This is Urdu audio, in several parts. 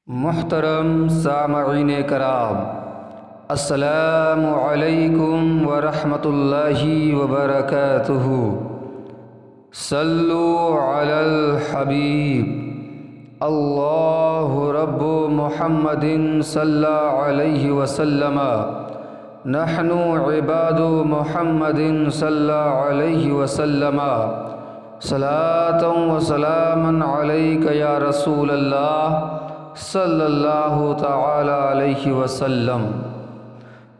محترم سامعین کرام، السلام علیکم ورحمۃ اللہ وبرکاتہ۔ صلو علی الحبیب، اللہ رب محمد صلی علیہ وسلم، نحن عباد محمد صلی علیہ وسلم، صلاۃ و سلام علیک یا رسول اللہ صلی اللہ تعالی علیہ وسلم۔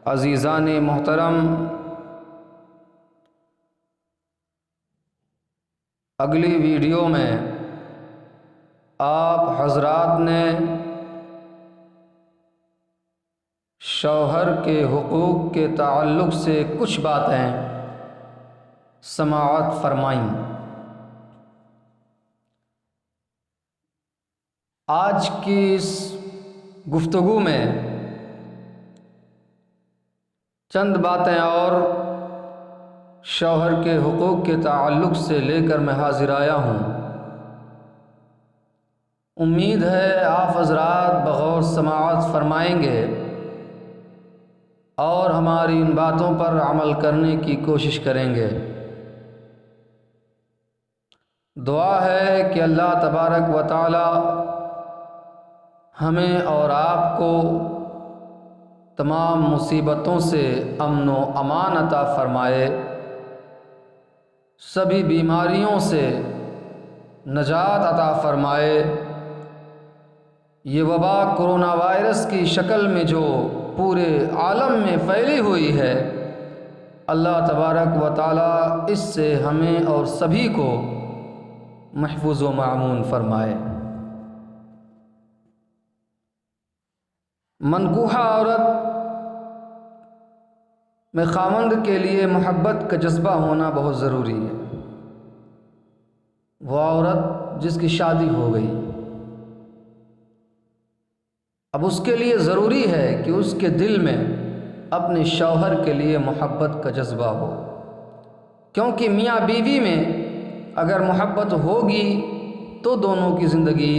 عزیزان محترم، اگلی ویڈیو میں آپ حضرات نے شوہر کے حقوق کے تعلق سے کچھ باتیں سماعت فرمائیں۔ آج کی اس گفتگو میں چند باتیں اور شوہر کے حقوق کے تعلق سے لے کر میں حاضر آیا ہوں۔ امید ہے آپ حضرات بغور سماعت فرمائیں گے اور ہماری ان باتوں پر عمل کرنے کی کوشش کریں گے۔ دعا ہے کہ اللہ تبارک و تعالی ہمیں اور آپ کو تمام مصیبتوں سے امن و امان عطا فرمائے، سبھی بیماریوں سے نجات عطا فرمائے۔ یہ وبا کرونا وائرس کی شکل میں جو پورے عالم میں پھیلی ہوئی ہے، اللہ تبارک و تعالی اس سے ہمیں اور سبھی کو محفوظ و معمون فرمائے۔ منکوحہ عورت میں خاوند کے لیے محبت کا جذبہ ہونا بہت ضروری ہے۔ وہ عورت جس کی شادی ہو گئی، اب اس کے لیے ضروری ہے کہ اس کے دل میں اپنے شوہر کے لیے محبت کا جذبہ ہو، کیونکہ میاں بیوی میں اگر محبت ہوگی تو دونوں کی زندگی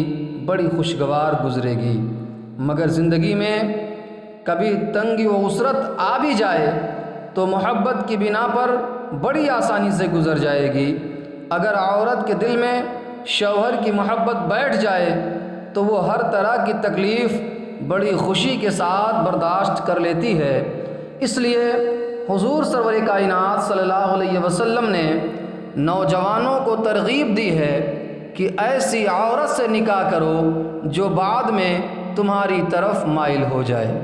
بڑی خوشگوار گزرے گی، مگر زندگی میں کبھی تنگی و عسرت آ بھی جائے تو محبت کی بنا پر بڑی آسانی سے گزر جائے گی۔ اگر عورت کے دل میں شوہر کی محبت بیٹھ جائے تو وہ ہر طرح کی تکلیف بڑی خوشی کے ساتھ برداشت کر لیتی ہے۔ اس لیے حضور سرور کائنات صلی اللہ علیہ وسلم نے نوجوانوں کو ترغیب دی ہے کہ ایسی عورت سے نکاح کرو جو بعد میں تمہاری طرف مائل ہو جائے۔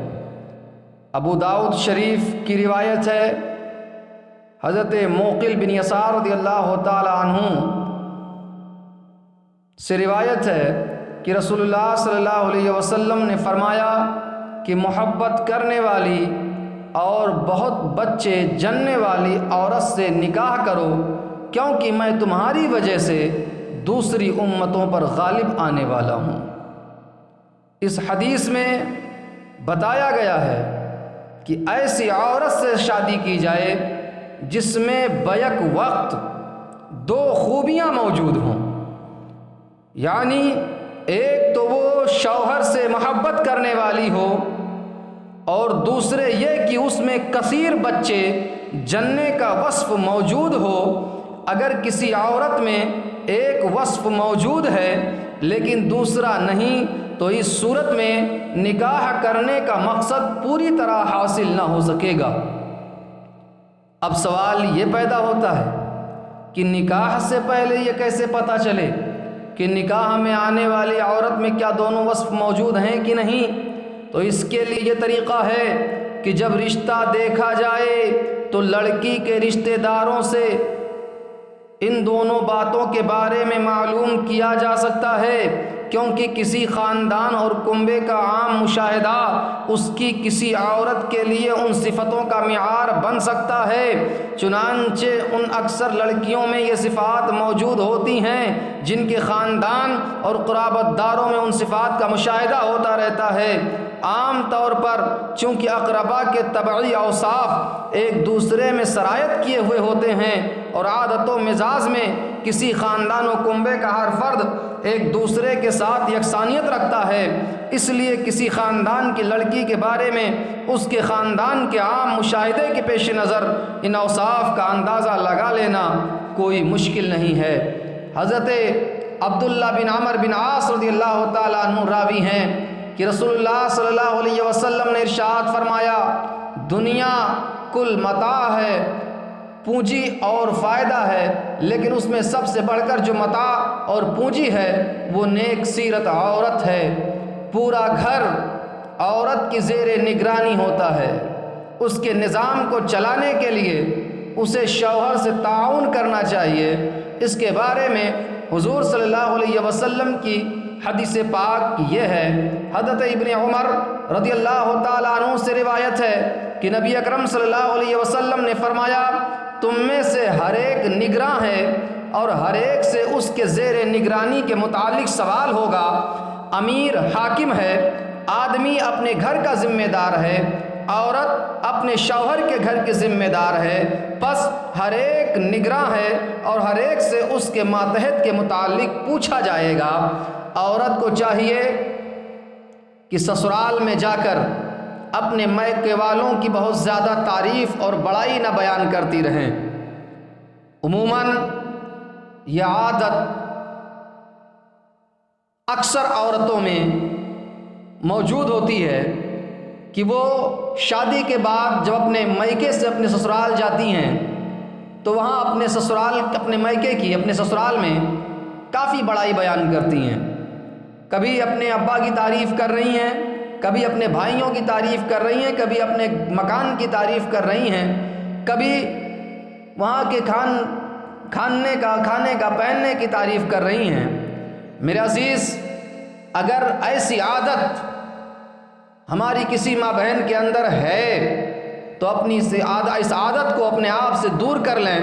ابو داؤد شریف کی روایت ہے، حضرت موقل بن یسار رضی اللہ تعالی عنہ سے روایت ہے کہ رسول اللہ صلی اللہ علیہ وسلم نے فرمایا کہ محبت کرنے والی اور بہت بچے جننے والی عورت سے نکاح کرو، کیونکہ میں تمہاری وجہ سے دوسری امتوں پر غالب آنے والا ہوں۔ اس حدیث میں بتایا گیا ہے کہ ایسی عورت سے شادی کی جائے جس میں بیک وقت دو خوبیاں موجود ہوں، یعنی ایک تو وہ شوہر سے محبت کرنے والی ہو، اور دوسرے یہ کہ اس میں کثیر بچے جننے کا وصف موجود ہو۔ اگر کسی عورت میں ایک وصف موجود ہے لیکن دوسرا نہیں تو اس صورت میں نکاح کرنے کا مقصد پوری طرح حاصل نہ ہو سکے گا۔ اب سوال یہ پیدا ہوتا ہے کہ نکاح سے پہلے یہ کیسے پتہ چلے کہ نکاح میں آنے والی عورت میں کیا دونوں وصف موجود ہیں کہ نہیں؟ تو اس کے لیے یہ طریقہ ہے کہ جب رشتہ دیکھا جائے تو لڑکی کے رشتہ داروں سے ان دونوں باتوں کے بارے میں معلوم کیا جا سکتا ہے، کیونکہ کسی خاندان اور کنبے کا عام مشاہدہ اس کی کسی عورت کے لیے ان صفتوں کا معیار بن سکتا ہے۔ چنانچہ ان اکثر لڑکیوں میں یہ صفات موجود ہوتی ہیں جن کے خاندان اور قرابت داروں میں ان صفات کا مشاہدہ ہوتا رہتا ہے۔ عام طور پر چونکہ اقربا کے طبعی اوصاف ایک دوسرے میں سرایت کیے ہوئے ہوتے ہیں اور عادت و مزاج میں کسی خاندان و کنبے کا ہر فرد ایک دوسرے کے ساتھ یکسانیت رکھتا ہے، اس لیے کسی خاندان کی لڑکی کے بارے میں اس کے خاندان کے عام مشاہدے کے پیش نظر ان اوصاف کا اندازہ لگا لینا کوئی مشکل نہیں ہے۔ حضرت عبداللہ بن عمر بن عاص رضی اللہ تعالیٰ عنہ راوی ہیں کہ رسول اللہ صلی اللہ علیہ وسلم نے ارشاد فرمایا، دنیا کل متاع ہے، پونجی اور فائدہ ہے، لیکن اس میں سب سے بڑھ کر جو متاع اور پونجی ہے وہ نیک سیرت عورت ہے۔ پورا گھر عورت کی زیر نگرانی ہوتا ہے، اس کے نظام کو چلانے کے لیے اسے شوہر سے تعاون کرنا چاہیے۔ اس کے بارے میں حضور صلی اللہ علیہ وسلم کی حدیث پاک یہ ہے۔ حضرت ابن عمر رضی اللہ تعالیٰ عنہ سے روایت ہے کہ نبی اکرم صلی اللہ علیہ وسلم نے فرمایا، تم میں سے ہر ایک نگراں ہے اور ہر ایک سے اس کے زیر نگرانی کے متعلق سوال ہوگا۔ امیر حاکم ہے، آدمی اپنے گھر کا ذمہ دار ہے، عورت اپنے شوہر کے گھر کے ذمہ دار ہے، پس ہر ایک نگراں ہے اور ہر ایک سے اس کے ماتحت کے متعلق پوچھا جائے گا۔ عورت کو چاہیے کہ سسرال میں جا کر اپنے میکے والوں کی بہت زیادہ تعریف اور بڑائی نہ بیان کرتی رہیں۔ عموماً یہ عادت اکثر عورتوں میں موجود ہوتی ہے کہ وہ شادی کے بعد جب اپنے میکے سے اپنے سسرال جاتی ہیں تو وہاں اپنے میکے کی اپنے سسرال میں کافی بڑائی بیان کرتی ہیں۔ کبھی اپنے ابا کی تعریف کر رہی ہیں، کبھی اپنے بھائیوں کی تعریف کر رہی ہیں، کبھی اپنے مکان کی تعریف کر رہی ہیں، کبھی وہاں کے کھانے کا پہننے کی تعریف کر رہی ہیں۔ میرے عزیز، اگر ایسی عادت ہماری کسی ماں بہن کے اندر ہے تو اپنی اس عادت کو اپنے آپ سے دور کر لیں،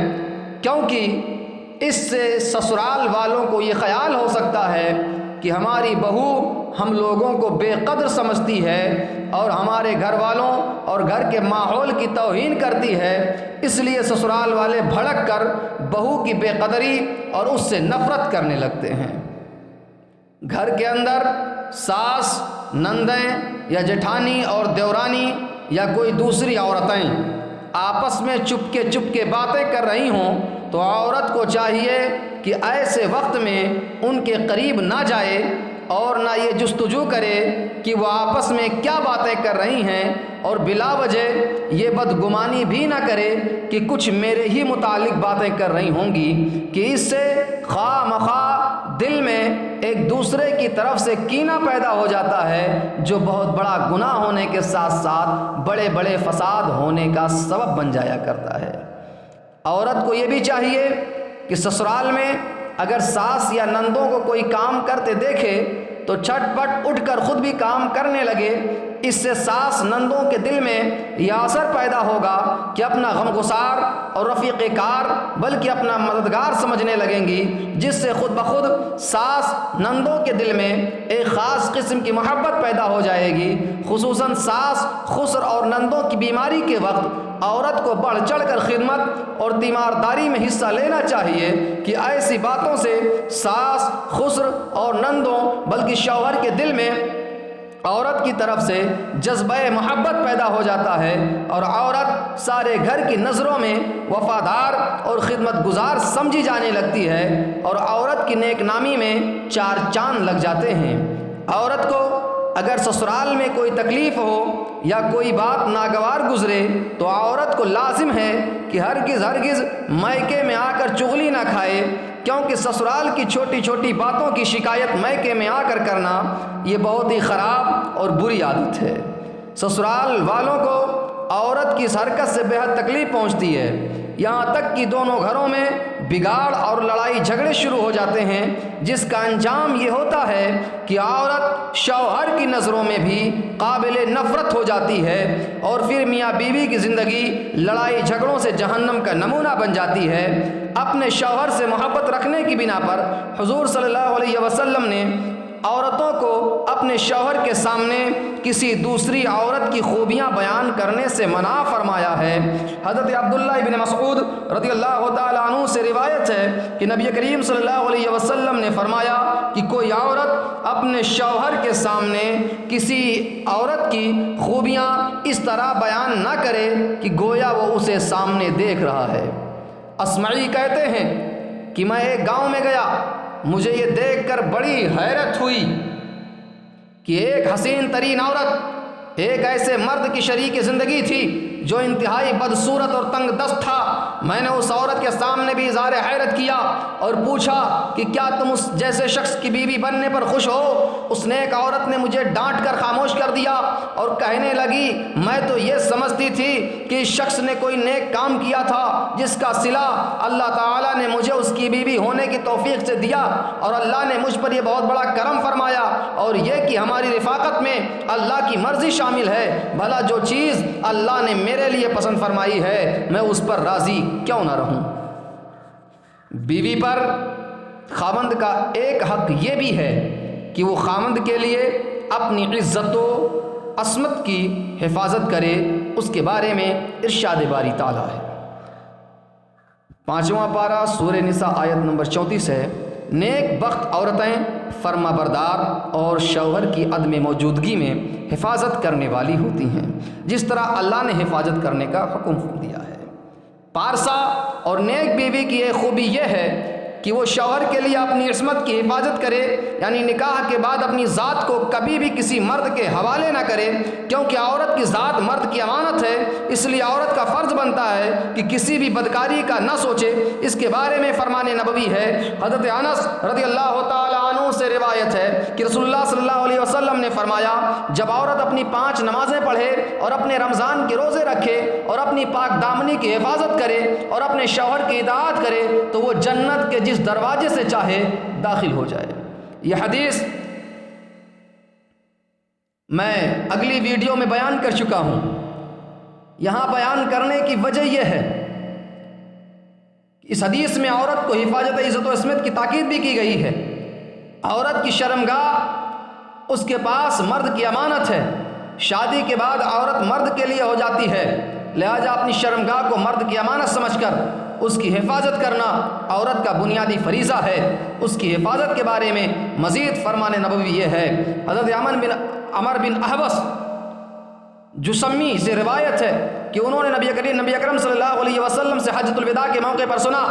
کیونکہ اس سے سسرال والوں کو یہ خیال ہو سکتا ہے کہ ہماری بہو ہم لوگوں کو بے قدر سمجھتی ہے اور ہمارے گھر والوں اور گھر کے ماحول کی توہین کرتی ہے، اس لیے سسرال والے بھڑک کر بہو کی بے قدری اور اس سے نفرت کرنے لگتے ہیں۔ گھر کے اندر ساس، نندیں یا جٹھانی اور دیورانی یا کوئی دوسری عورتیں آپس میں چپکے باتیں کر رہی ہوں تو عورت کو چاہیے کہ ایسے وقت میں ان کے قریب نہ جائے اور نہ یہ جستجو کرے کہ وہ آپس میں کیا باتیں کر رہی ہیں، اور بلا وجہ یہ بدگمانی بھی نہ کرے کہ کچھ میرے ہی متعلق باتیں کر رہی ہوں گی، کہ اس سے خواہ مخواہ دل میں ایک دوسرے کی طرف سے کینہ پیدا ہو جاتا ہے، جو بہت بڑا گناہ ہونے کے ساتھ ساتھ بڑے بڑے فساد ہونے کا سبب بن جایا کرتا ہے۔ عورت کو یہ بھی چاہیے کہ سسرال میں اگر ساس یا نندوں کو کوئی کام کرتے دیکھے تو جھٹ پٹ اٹھ کر خود بھی کام کرنے لگے۔ اس سے ساس نندوں کے دل میں یہ اثر پیدا ہوگا کہ اپنا غمگسار اور رفیق کار بلکہ اپنا مددگار سمجھنے لگیں گی، جس سے خود بخود ساس نندوں کے دل میں ایک خاص قسم کی محبت پیدا ہو جائے گی۔ خصوصاً ساس خسر اور نندوں کی بیماری کے وقت عورت کو بڑھ چڑھ کر خدمت اور تیمارداری میں حصہ لینا چاہیے کہ ایسی باتوں سے ساس، خسر اور نندوں بلکہ شوہر کے دل میں عورت کی طرف سے جذبہ محبت پیدا ہو جاتا ہے اور عورت سارے گھر کی نظروں میں وفادار اور خدمت گزار سمجھی جانے لگتی ہے اور عورت کی نیک نامی میں 4 چاند لگ جاتے ہیں۔ عورت کو اگر سسرال میں کوئی تکلیف ہو یا کوئی بات ناگوار گزرے تو عورت کو لازم ہے کہ ہرگز میکے میں آ کر چغلی نہ کھائے، کیونکہ سسرال کی چھوٹی چھوٹی باتوں کی شکایت میکے میں آ کر کرنا یہ بہت ہی خراب اور بری عادت ہے۔ سسرال والوں کو عورت کی اس حرکت سے بے حد تکلیف پہنچتی ہے، یہاں تک کہ دونوں گھروں میں بگاڑ اور لڑائی جھگڑے شروع ہو جاتے ہیں، جس کا انجام یہ ہوتا ہے کہ عورت شوہر کی نظروں میں بھی قابل نفرت ہو جاتی ہے اور پھر میاں بیوی کی زندگی لڑائی جھگڑوں سے جہنم کا نمونہ بن جاتی ہے۔ اپنے شوہر سے محبت رکھنے کی بنا پر حضور صلی اللہ علیہ وسلم نے عورتوں کو اپنے شوہر کے سامنے کسی دوسری عورت کی خوبیاں بیان کرنے سے منع فرمایا ہے۔ حضرت عبداللہ ابن مسعود رضی اللہ تعالیٰ عنہ سے روایت ہے کہ نبی کریم صلی اللہ علیہ وسلم نے فرمایا کہ کوئی عورت اپنے شوہر کے سامنے کسی عورت کی خوبیاں اس طرح بیان نہ کرے کہ گویا وہ اسے سامنے دیکھ رہا ہے۔ اسمعی کہتے ہیں کہ میں ایک گاؤں میں گیا، مجھے یہ دیکھ کر بڑی حیرت ہوئی کہ ایک حسین ترین عورت ایک ایسے مرد کی شریک زندگی تھی جو انتہائی بدصورت اور تنگ دست تھا۔ میں نے اس عورت کے سامنے بھی اظہار حیرت کیا اور پوچھا کہ کیا تم اس جیسے شخص کی بیوی بننے پر خوش ہو؟ اس نیک عورت نے مجھے ڈانٹ کر خاموش کر دیا اور کہنے لگی، میں تو یہ سمجھتی تھی کہ اس شخص نے کوئی نیک کام کیا تھا جس کا صلہ اللہ تعالیٰ نے مجھے اس کی بیوی ہونے کی توفیق سے دیا، اور اللہ نے مجھ پر یہ بہت بڑا کرم فرمایا، اور یہ کہ ہماری رفاقت میں اللہ کی مرضی شامل ہے۔ بھلا جو چیز اللہ نے میرے لیے پسند فرمائی ہے میں اس پر راضی کیوں نہ رہوں۔ بیوی پر خاوند کا ایک حق یہ بھی ہے کہ وہ خاوند کے لیے اپنی عزت و عصمت کی حفاظت کرے۔ اس کے بارے میں ارشاد باری تعالیٰ ہے، 5واں پارہ سورہ نساء آیت نمبر 34 ہے، نیک بخت عورتیں فرما بردار اور شوہر کی عدم موجودگی میں حفاظت کرنے والی ہوتی ہیں، جس طرح اللہ نے حفاظت کرنے کا حکم دیا ہے۔ پارسا اور نیک بیوی کی ایک خوبی یہ ہے کہ وہ شوہر کے لیے اپنی عصمت کی حفاظت کرے، یعنی نکاح کے بعد اپنی ذات کو کبھی بھی کسی مرد کے حوالے نہ کرے، کیونکہ عورت کی ذات مرد کی امانت ہے، اس لیے عورت کا فرض بنتا ہے کہ کسی بھی بدکاری کا نہ سوچے۔ اس کے بارے میں فرمان نبوی ہے، حضرت انس رضی اللہ تعالیٰ عنہ سے روایت ہے کہ رسول اللہ صلی اللہ علیہ وسلم نے فرمایا، جب عورت اپنی 5 نمازیں پڑھے اور اپنے رمضان کے روزے رکھے اور اپنی پاک دامنی کی حفاظت کرے اور اپنے شوہر کی اطاعت کرے تو وہ جنت کے جس دروازے سے چاہے داخل ہو جائے۔ یہ حدیث میں اگلی ویڈیو میں بیان کر چکا ہوں، یہاں بیان کرنے کی وجہ یہ ہے اس حدیث میں عورت کو حفاظت عزت و عصمت کی تاکید بھی کی گئی ہے۔ عورت کی شرمگاہ اس کے پاس مرد کی امانت ہے، شادی کے بعد عورت مرد کے لیے ہو جاتی ہے، لہذا اپنی شرمگاہ کو مرد کی امانت سمجھ کر اس کی حفاظت کرنا عورت کا بنیادی فریضہ ہے۔ اس کی حفاظت کے بارے میں مزید فرمان نبوی یہ ہے، حضرت عمر بن احوص جسمی سے روایت ہے کہ انہوں نے نبی اکرم صلی اللہ علیہ وسلم سے حجۃ الوداع کے موقع پر سنا،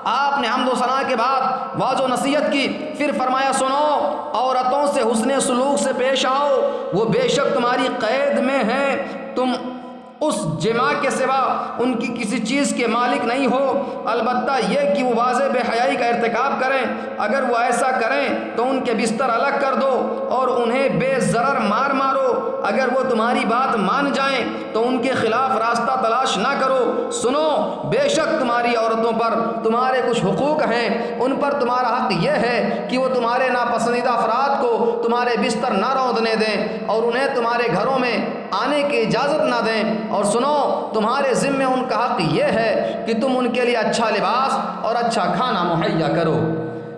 آپ نے حمد و ثنا کے بعد واعظ و نصیحت کی، پھر فرمایا، سنو، عورتوں سے حسن سلوک سے پیش آؤ، وہ بے شک تمہاری قید میں ہیں، تم اس جماع کے سوا ان کی کسی چیز کے مالک نہیں ہو، البتہ یہ کہ وہ واضح بے حیائی کا ارتکاب کریں، اگر وہ ایسا کریں تو ان کے بستر الگ کر دو اور انہیں بے ضرر مارو، اگر وہ تمہاری بات مان جائیں تو ان کے خلاف راستہ تلاش نہ کرو، سنو، بے شک تمہاری عورتوں پر تمہارے کچھ حقوق ہیں، ان پر تمہارا حق یہ ہے کہ وہ تمہارے ناپسندیدہ افراد کو تمہارے بستر نہ روندنے دیں اور انہیں تمہارے گھروں میں آنے کی اجازت نہ دیں، اور سنو، تمہارے ذمے ان کا حق یہ ہے کہ تم ان کے لیے اچھا لباس اور اچھا کھانا مہیا کرو۔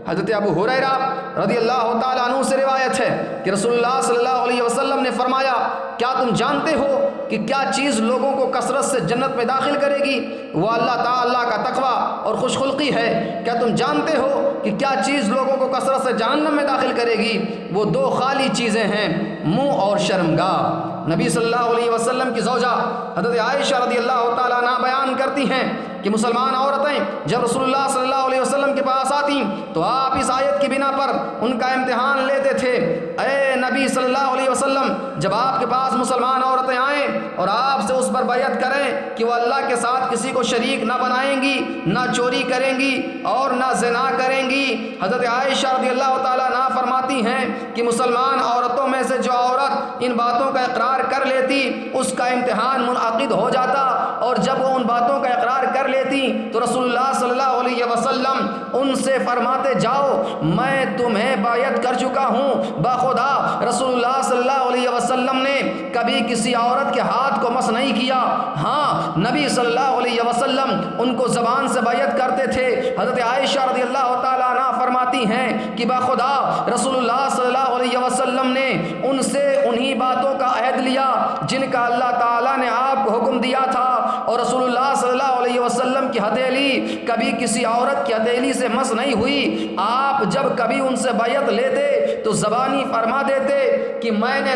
حضرت ابو ہریرہ رضی اللہ تعالیٰ عنہ سے روایت ہے کہ رسول اللہ صلی اللہ علیہ وسلم نے فرمایا، کیا تم جانتے ہو کہ کیا چیز لوگوں کو کثرت سے جنت میں داخل کرے گی؟ وہ اللہ تعالیٰ کا تقوی اور خوش خلقی ہے۔ کیا تم جانتے ہو کہ کیا چیز لوگوں کو کثرت سے جہنم میں داخل کرے گی؟ وہ 2 خالی چیزیں ہیں، منہ اور شرمگاہ۔ نبی صلی اللہ علیہ وسلم کی زوجہ حضرت عائشہ رضی اللہ تعالیٰ عنہ بیان کرتی ہیں کہ مسلمان عورتیں جب رسول اللہ صلی اللہ علیہ وسلم کے پاس آتیں تو آپ اس آیت کی بنا پر ان کا امتحان لیتے تھے، اے نبی صلی اللہ علیہ وسلم، جب آپ کے پاس مسلمان عورتیں آئیں اور آپ سے اس پر بیعت کریں کہ وہ اللہ کے ساتھ کسی کو شریک نہ بنائیں گی، نہ چوری کریں گی اور نہ زنا کریں گی، حضرت عائشہ رضی اللہ تعالیٰ عنہ فرماتی ہیں کہ مسلمان عورتوں میں سے جو عورت ان باتوں کا اقرار کر لیتی اس کا امتحان منعقد ہو جاتا، اور جب وہ ان باتوں کا اقرار کر لیتی تو رسول اللہ صلی اللہ علیہ وسلم ان سے فرماتے، جاؤ، میں تمہیں بیعت کر چکا ہوں۔ بخدا رسول اللہ صلی اللہ علیہ وسلم نے کبھی کسی عورت کے ہاتھ کو مس نہیں کیا، ہاں نبی صلی اللہ علیہ وسلم ان کو زبان سے بیعت کرتے تھے۔ حضرت عائشہ رضی اللہ تعالیٰ عنہ فرماتی ہیں کہ بخدا رسول اللہ صلی اللہ علیہ وسلم نے ان سے انہی باتوں کا عہد لیا جن کا اللہ تعالیٰ نے آپ کو حکم دیا تھا، اور رسول اللہ صلی اللہ علیہ وسلم کی ہتھیلی کبھی کسی عورت کی ہتھیلی سے مس نہیں ہوئی۔ آپ جب کبھی ان سے بیعت لیتے تو زبانی فرما دیتے کہ میں نے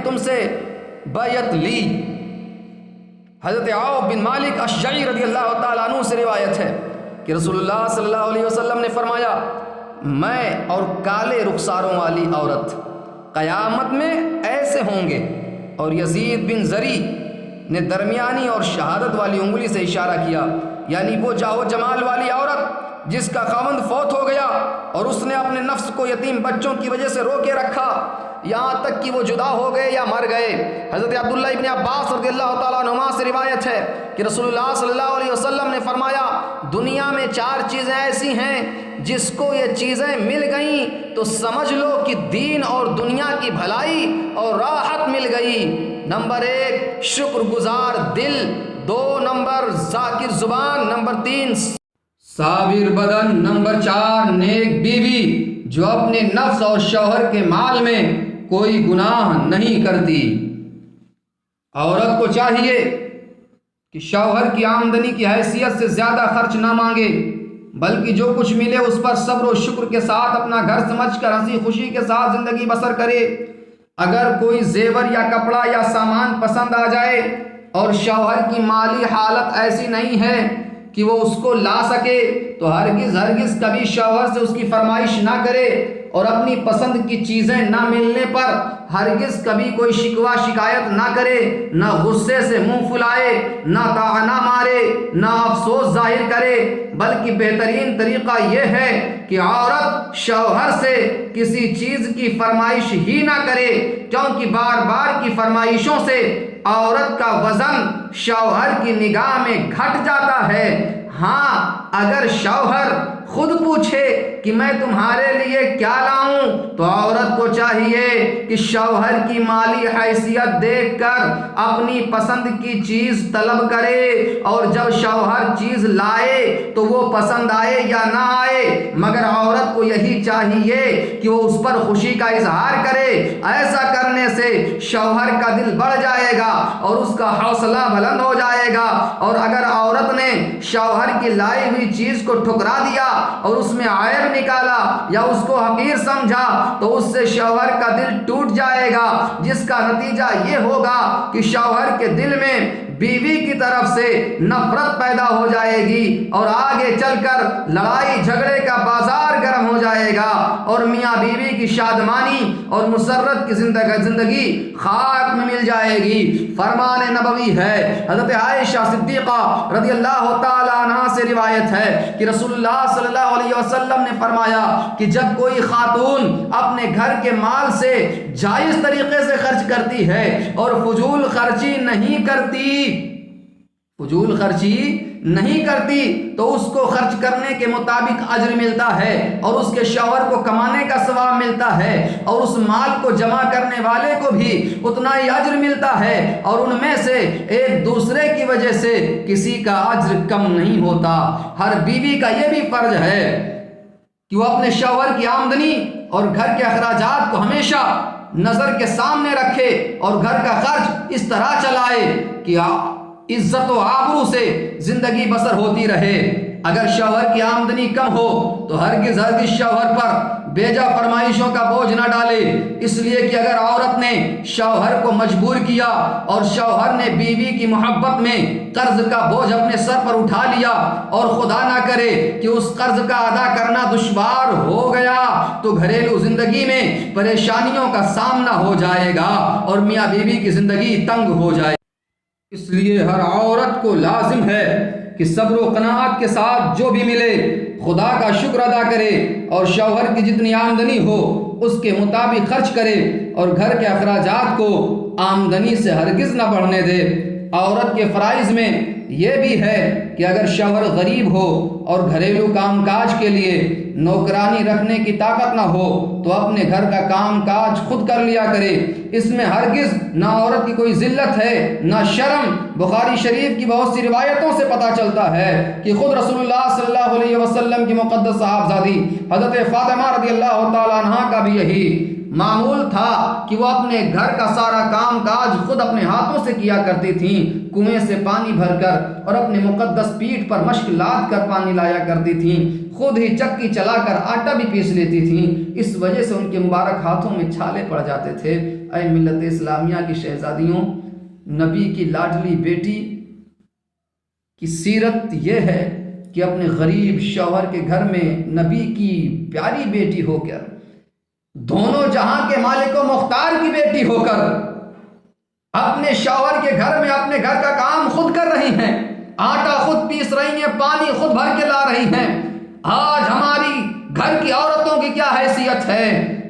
تم سے بیعت لی۔ حضرت عوف بن مالک اشجعی رضی اللہ تعالیٰ عنہ سے روایت ہے کہ رسول اللہ صلی اللہ علیہ وسلم نے فرمایا، میں اور کالے رخساروں والی عورت قیامت میں ایسے ہوں گے۔ اور یزید بن زری نے درمیانی اور شہادت والی انگلی سے اشارہ کیا، یعنی وہ جاہ و جمال والی عورت جس کا خاوند فوت ہو گیا اور اس نے اپنے نفس کو یتیم بچوں کی وجہ سے روکے رکھا یہاں تک کہ وہ جدا ہو گئے یا مر گئے۔ حضرت عبداللہ ابن عباس رضی اللہ تعالیٰ عنہما سے روایت ہے کہ رسول اللہ صلی اللہ علیہ وسلم نے فرمایا، دنیا میں 4 چیزیں ایسی ہیں جس کو یہ چیزیں مل گئیں تو سمجھ لو کہ دین اور دنیا کی بھلائی اور راحت مل گئی۔ نمبر 1 شکر گزار دل، 2 نمبر ذاکر زبان، نمبر 3 صابر بدن، نمبر 4 نیک بیوی جو اپنے نفس اور شوہر کے مال میں کوئی گناہ نہیں کرتی۔ عورت کو چاہیے کہ شوہر کی آمدنی کی حیثیت سے زیادہ خرچ نہ مانگے، بلکہ جو کچھ ملے اس پر صبر و شکر کے ساتھ اپنا گھر سمجھ کر ہنسی خوشی کے ساتھ زندگی بسر کرے۔ اگر کوئی زیور یا کپڑا یا سامان پسند آ جائے اور شوہر کی مالی حالت ایسی نہیں ہے کہ وہ اس کو لا سکے تو ہرگز کبھی شوہر سے اس کی فرمائش نہ کرے، اور اپنی پسند کی چیزیں نہ ملنے پر ہرگز کبھی کوئی شکوہ شکایت نہ کرے، نہ غصے سے منہ پھلائے، نہ طعنہ مارے، نہ افسوس ظاہر کرے، بلکہ بہترین طریقہ یہ ہے کہ عورت شوہر سے کسی چیز کی فرمائش ہی نہ کرے، کیونکہ بار بار کی فرمائشوں سے عورت کا وزن شوہر کی نگاہ میں گھٹ جاتا ہے۔ ہاں اگر شوہر خود پوچھے کہ میں تمہارے لیے کیا لاؤں تو عورت کو چاہیے کہ شوہر کی مالی حیثیت دیکھ کر اپنی پسند کی چیز طلب کرے، اور جب شوہر چیز لائے تو وہ پسند آئے یا نہ آئے، مگر عورت کو یہی چاہیے کہ وہ اس پر خوشی کا اظہار کرے۔ ایسا کرنے سے شوہر کا دل بڑھ جائے گا اور اس کا حوصلہ بلند ہو جائے گا، اور اگر عورت نے شوہر کی لائی ہوئی چیز کو ٹھکرا دیا اور اس میں عیب نکالا یا اس کو حقیر سمجھا تو اس سے شوہر کا دل ٹوٹ جائے گا، جس کا نتیجہ یہ ہوگا کہ شوہر کے دل میں بیوی کی طرف سے نفرت پیدا ہو جائے گی، اور آگے چل کر لڑائی جھگڑے کا بازار گرم ہو جائے گا، اور میاں بیوی کی شادمانی اور مسرت کی زندگی خاک میں مل جائے گی۔ فرمان نبوی ہے، حضرت عائشہ صدیقہ رضی اللہ تعالی عنہا سے روایت ہے کہ رسول اللہ صلی اللہ علیہ وسلم نے فرمایا کہ جب کوئی خاتون اپنے گھر کے مال سے جائز طریقے سے خرچ کرتی ہے اور فضول خرچی نہیں کرتی تو اس کو خرچ کرنے کے مطابق اجر ملتا ہے، اور اس کے شوہر کو کمانے کا ثواب ملتا ہے، اور اس مال کو جمع کرنے والے کو بھی اتنا ہی اجر ملتا ہے، اور ان میں سے ایک دوسرے کی وجہ سے کسی کا اجر کم نہیں ہوتا۔ ہر بیوی کا یہ بھی فرض ہے کہ وہ اپنے شوہر کی آمدنی اور گھر کے اخراجات کو ہمیشہ نظر کے سامنے رکھے اور گھر کا خرچ اس طرح چلائے کہ عزت و آبرو سے زندگی بسر ہوتی رہے۔ اگر شوہر کی آمدنی کم ہو تو ہرگز شوہر پر بیجا فرمائشوں کا بوجھ نہ ڈالے، اس لیے کہ اگر عورت نے شوہر کو مجبور کیا اور شوہر نے بیوی کی محبت میں قرض کا بوجھ اپنے سر پر اٹھا لیا اور خدا نہ کرے کہ اس قرض کا ادا کرنا دشوار ہو گیا تو گھریلو زندگی میں پریشانیوں کا سامنا ہو جائے گا اور میاں بیوی کی زندگی تنگ ہو جائے گی۔ اس لیے ہر عورت کو لازم ہے کہ صبر و قناعت کے ساتھ جو بھی ملے خدا کا شکر ادا کرے اور شوہر کی جتنی آمدنی ہو اس کے مطابق خرچ کرے اور گھر کے اخراجات کو آمدنی سے ہرگز نہ بڑھنے دے۔ عورت کے فرائض میں یہ بھی ہے کہ اگر شوہر غریب ہو اور گھریلو کام کاج کے لیے نوکرانی رکھنے کی طاقت نہ ہو تو اپنے گھر کا کام کاج خود کر لیا کرے۔ اس میں ہرگز نہ عورت کی کوئی ذلت ہے نہ شرم۔ بخاری شریف کی بہت سی روایتوں سے پتہ چلتا ہے کہ خود رسول اللہ صلی اللہ علیہ وسلم کی مقدس صاحبزادی حضرت فاطمہ رضی اللہ تعالیٰ عنہا کا بھی یہی معمول تھا کہ وہ اپنے گھر کا سارا کام کاج خود اپنے ہاتھوں سے کیا کرتی تھیں، کنویں سے پانی بھر کر اور اپنے مقدس پیٹھ پر مشک لاد کر پانی لایا کرتی تھیں، خود ہی چکی چلا کر آٹا بھی پیس لیتی تھیں۔ اس وجہ سے ان کے مبارک ہاتھوں میں چھالے پڑ جاتے تھے۔ اے ملت اسلامیہ کی شہزادیوں، نبی کی لاڈلی بیٹی کی سیرت یہ ہے کہ اپنے غریب شوہر کے گھر میں نبی کی پیاری بیٹی ہو کر، دونوں جہاں کے مالک و مختار کی بیٹی ہو کر، اپنے شوہر کے گھر میں اپنے گھر کا کام خود کر رہی ہیں، آٹا خود پیس رہی ہیں، پانی خود بھر کے لا رہی ہیں۔ آج ہماری گھر کی عورتوں کی کیا حیثیت ہے؟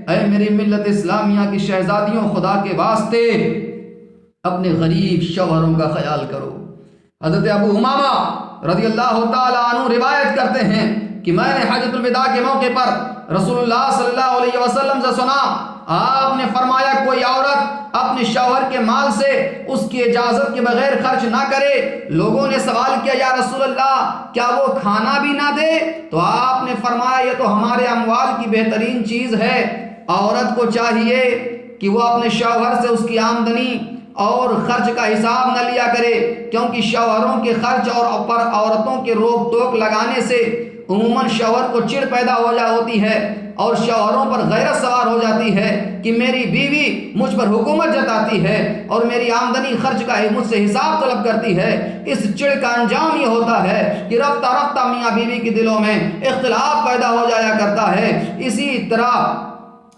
اے میری ملت اسلامیہ کی شہزادیوں، خدا کے واسطے اپنے غریب شوہروں کا خیال کرو۔ حضرت ابو امامہ رضی اللہ تعالیٰ عنہ روایت کرتے ہیں کہ میں نے حجۃ الوداع کے موقع پر رسول اللہ صلی اللہ علیہ وسلم سے سنا، آپ نے فرمایا کوئی عورت اپنے شوہر کے مال سے اس کی اجازت کے بغیر خرچ نہ کرے۔ لوگوں نے سوال کیا یا رسول اللہ کیا وہ کھانا بھی نہ دے؟ تو آپ نے فرمایا یہ تو ہمارے اموال کی بہترین چیز ہے۔ عورت کو چاہیے کہ وہ اپنے شوہر سے اس کی آمدنی اور خرچ کا حساب نہ لیا کرے، کیونکہ شوہروں کے خرچ اور پر عورتوں کے روک ٹوک لگانے سے عموماً شوہر کو چڑ پیدا ہوتی ہے اور شوہروں پر غیرت سوار ہو جاتی ہے کہ میری بیوی مجھ پر حکومت جتاتی ہے اور میری آمدنی خرچ کا مجھ سے حساب طلب کرتی ہے۔ اس چڑ کا انجام یہ ہوتا ہے کہ رفتہ رفتہ میاں بیوی کے دلوں میں اختلاف پیدا ہو جایا کرتا ہے۔ اسی طرح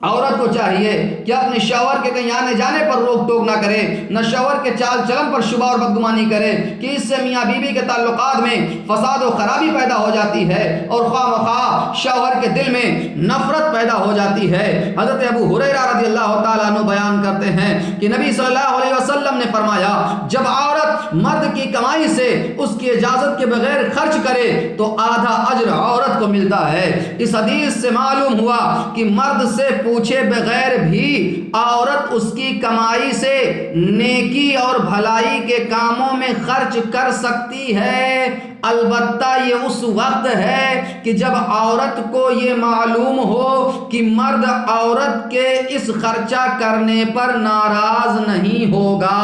عورت کو چاہیے کہ اپنے شوہر کے کہیں آنے جانے پر روک ٹوک نہ کرے، نہ شوہر کے چال چلن پر شبہ اور بدگمانی کرے کہ اس سے میاں بیوی کے تعلقات میں فساد و خرابی پیدا ہو جاتی ہے اور خواہ مخواہ شوہر کے دل میں نفرت پیدا ہو جاتی ہے۔ حضرت ابو ہریرہ رضی اللہ تعالیٰ عنہ بیان کرتے ہیں کہ نبی صلی اللہ علیہ وسلم نے فرمایا جب عورت مرد کی کمائی سے اس کی اجازت کے بغیر خرچ کرے تو آدھا اجر عورت کو ملتا ہے۔ اس حدیث سے معلوم ہوا کہ مرد سے پوچھے بغیر بھی عورت اس کی کمائی سے نیکی اور بھلائی کے کاموں میں خرچ کر سکتی ہے، البتہ یہ اس وقت ہے کہ جب عورت کو یہ معلوم ہو کہ مرد عورت کے اس خرچہ کرنے پر ناراض نہیں ہوگا،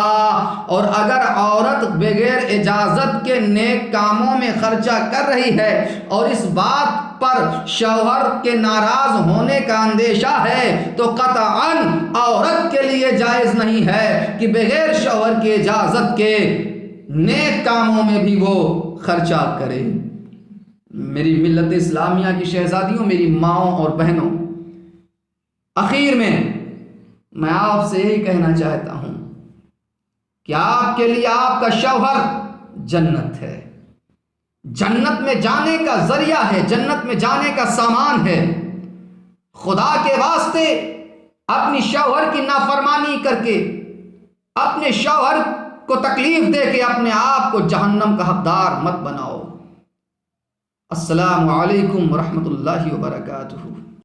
اور اگر عورت بغیر اجازت کے نیک کاموں میں خرچہ کر رہی ہے اور اس بات پر شوہر کے ناراض ہونے کا اندیشہ ہے تو قطعاً عورت کے لیے جائز نہیں ہے کہ بغیر شوہر کی اجازت کے نیک کاموں میں بھی وہ خرچہ کرے۔ میری ملت اسلامیہ کی شہزادیوں، میری ماؤں اور بہنوں، اخیر میں آپ سے یہی کہنا چاہتا ہوں کہ آپ کے لیے آپ کا شوہر جنت ہے، جنت میں جانے کا ذریعہ ہے، جنت میں جانے کا سامان ہے۔ خدا کے واسطے اپنی شوہر کی نافرمانی کر کے، اپنے شوہر کو تکلیف دے کے اپنے آپ کو جہنم کا حقدار مت بناؤ۔ السلام علیکم ورحمۃ اللہ وبرکاتہ۔